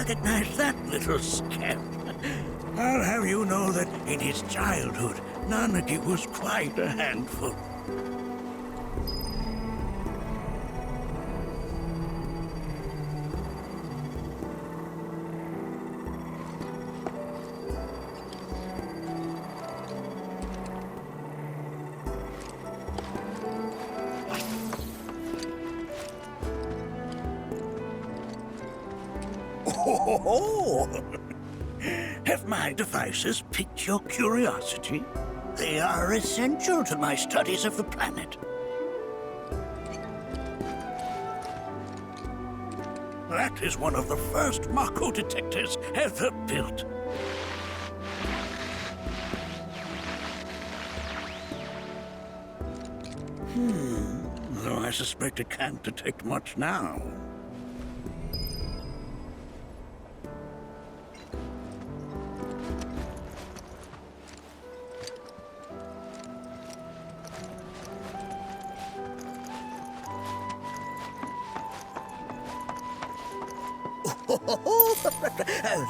recognize that little scamp. I'll have you know that in his childhood, Nanaki was quite a handful. Oh, have my devices piqued your curiosity? They are essential to my studies of the planet. That is one of the first Mako detectors ever built. Though I suspect it can't detect much now.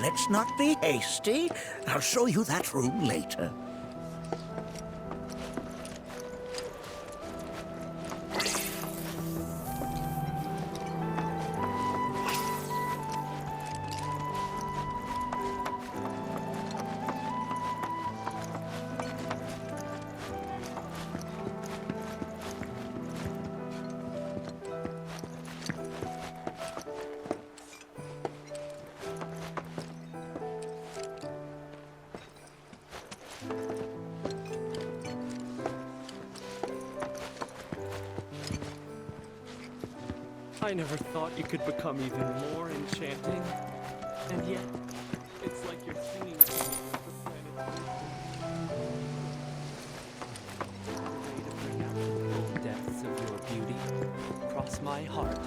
Let's not be hasty. I'll show you that room later. I never thought you could become even more enchanting. And yet, it's like you're singing to me with the planet. A way to bring out the full depths of your beauty. Cross my heart.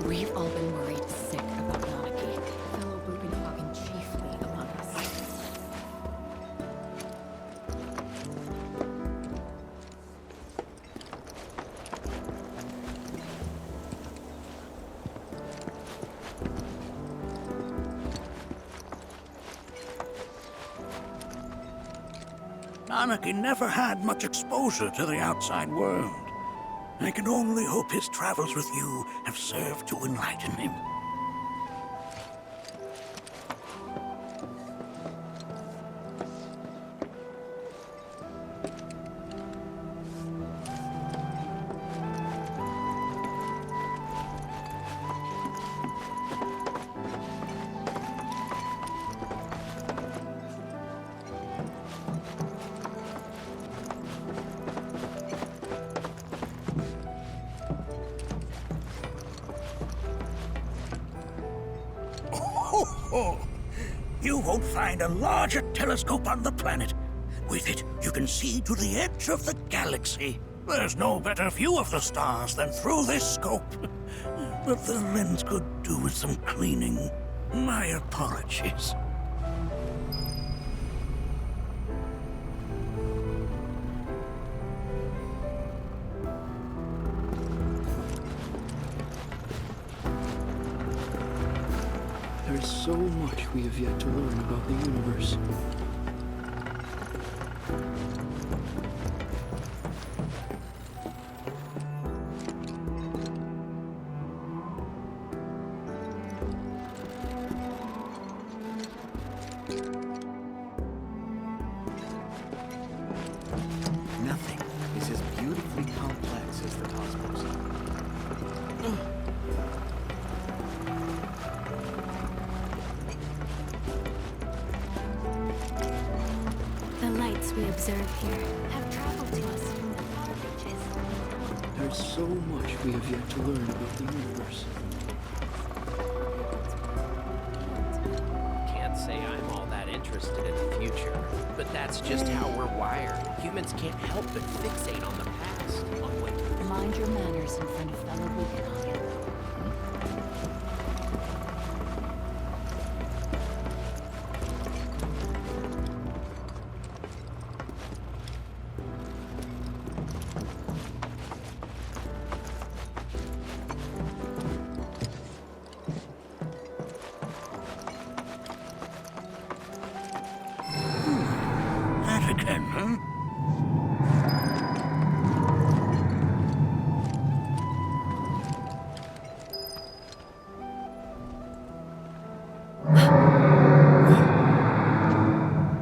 We've all been worried sick about Nanaki, fellow Bugenhagen chiefly among us. Nanaki never had much exposure to the outside world. I can only hope his travels with you have served to enlighten him. Oh, you won't find a larger telescope on the planet. With it, you can see to the edge of the galaxy. There's no better view of the stars than through this scope. But the lens could do with some cleaning. My apologies. There is so much we have yet to learn about the universe. preserve here have traveled to us from the far reaches. There's so much we have yet to learn about the universe. Can't say I'm all that interested in the future, but that's just how we're wired. Humans can't help but fixate on the past, on what... Mind your manners in front of fellow Bugenhagen. That again, huh?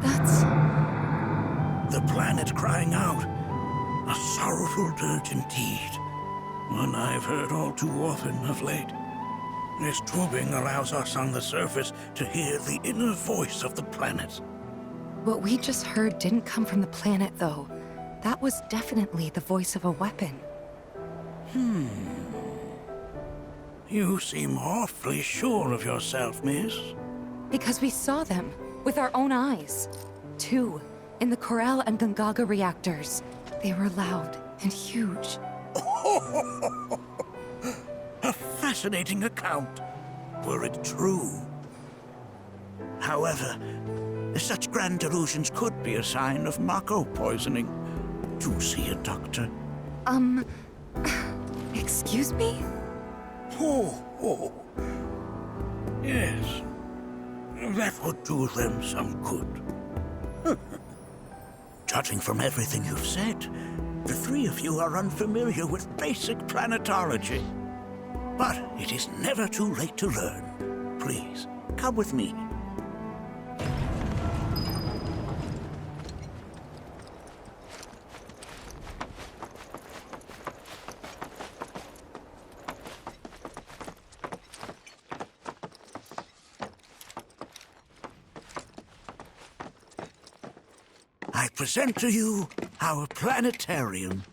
That's... The planet crying out. A sorrowful dirge indeed. One I've heard all too often of late. This tubing allows us on the surface to hear the inner voice of the planet. What we just heard didn't come from the planet, though. That was definitely the voice of a weapon. You seem awfully sure of yourself, miss. Because we saw them, with our own eyes. 2, in the Corel and Gungaga reactors. They were loud and huge. A fascinating account, were it true. However, such grand delusions could be a sign of Mako poisoning. Do see a doctor. Excuse me? Oh. Yes. That would do them some good. Judging from everything you've said, the three of you are unfamiliar with basic planetology. But it is never too late to learn. Please, come with me. I present to you our planetarium.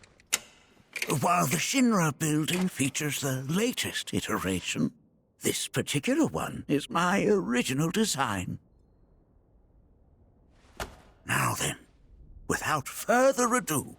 While the Shinra building features the latest iteration, this particular one is my original design. Now then, without further ado,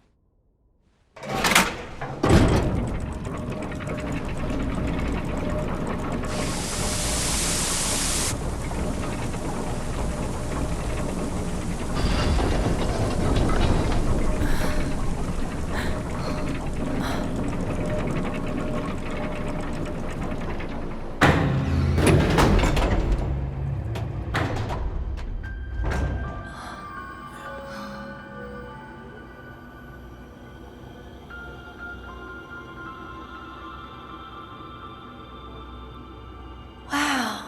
Wow.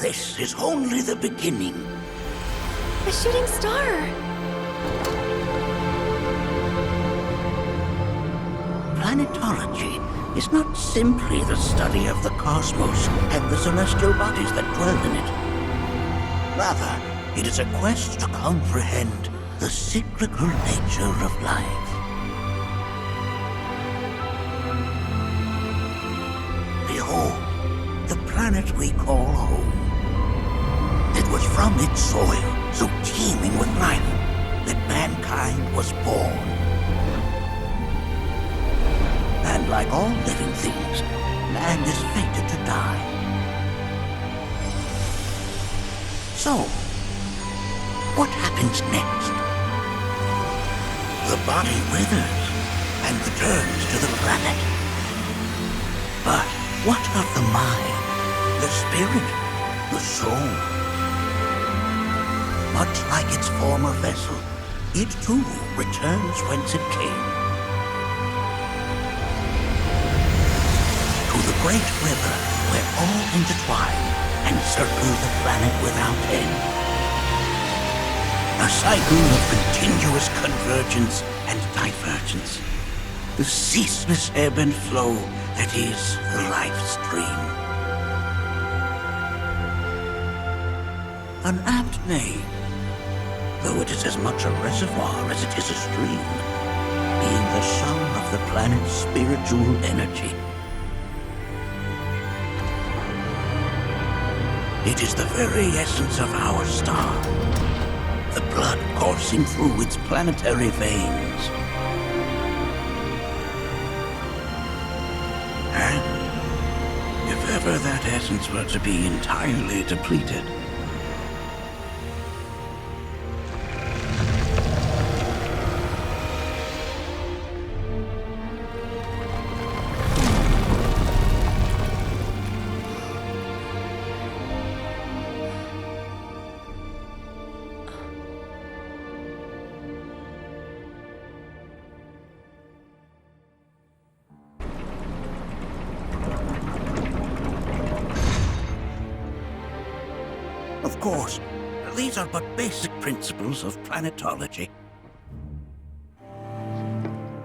this is only the beginning. A shooting star! Planetology is not simply the study of the cosmos and the celestial bodies that dwell in it. Rather, it is a quest to comprehend the cyclical nature of life. Behold, the planet we call home. It was from its soil, so teeming with life, that mankind was born. And like all living things, man is fated to die. So, what happens next? The body withers and returns to the planet. But what of the mind, the spirit, the soul? Much like its former vessel, it too returns whence it came. To the great river where all intertwine and circle the planet without end. A cycle of continuous convergence and divergence. The ceaseless ebb and flow that is the life stream. An apt name, though it is as much a reservoir as it is a stream, being the sum of the planet's spiritual energy. It is the very essence of our star, the blood coursing through its planetary veins. And if ever that essence were to be entirely depleted, of course, these are but basic principles of planetology.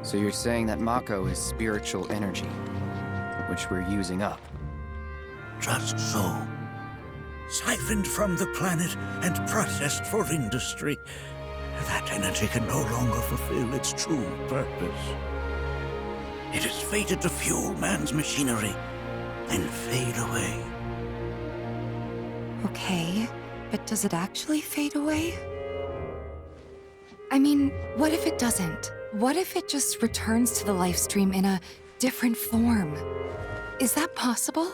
So you're saying that Mako is spiritual energy, which we're using up? Just so. Siphoned from the planet and processed for industry, that energy can no longer fulfill its true purpose. It is fated to fuel man's machinery and fade away. Okay, but does it actually fade away? I mean, what if it doesn't? What if it just returns to the life stream in a different form? Is that possible?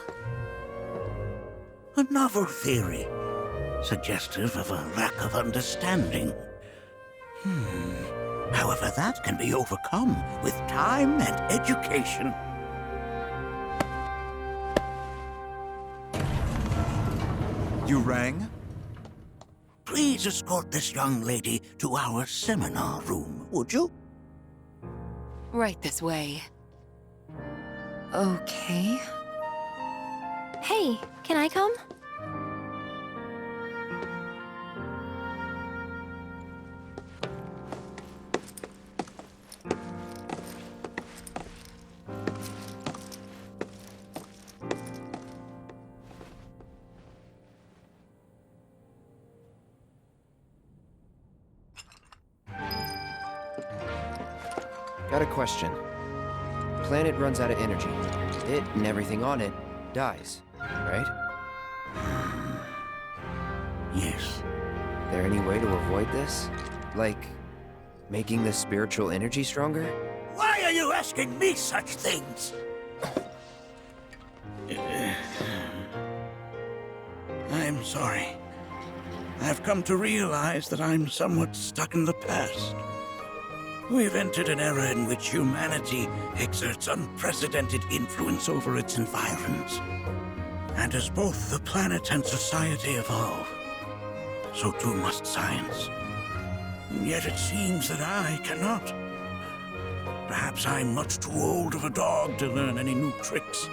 A novel theory, suggestive of a lack of understanding. However, that can be overcome with time and education. You rang? Please escort this young lady to our seminar room, would you? Right this way. Okay. Hey, can I come? Got a question. Planet runs out of energy. It and everything on it dies, right? Yes. There any way to avoid this? Like, making the spiritual energy stronger? Why are you asking me such things? I'm sorry. I've come to realize that I'm somewhat stuck in the past. We've entered an era in which humanity exerts unprecedented influence over its environs. And as both the planet and society evolve, so too must science. And yet it seems that I cannot. Perhaps I'm much too old of a dog to learn any new tricks.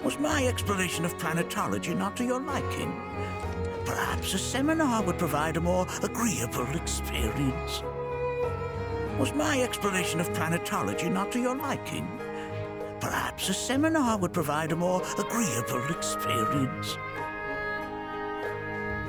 Was my explanation of planetology not to your liking? Perhaps a seminar would provide a more agreeable experience. Was my explanation of planetology not to your liking? Perhaps a seminar would provide a more agreeable experience.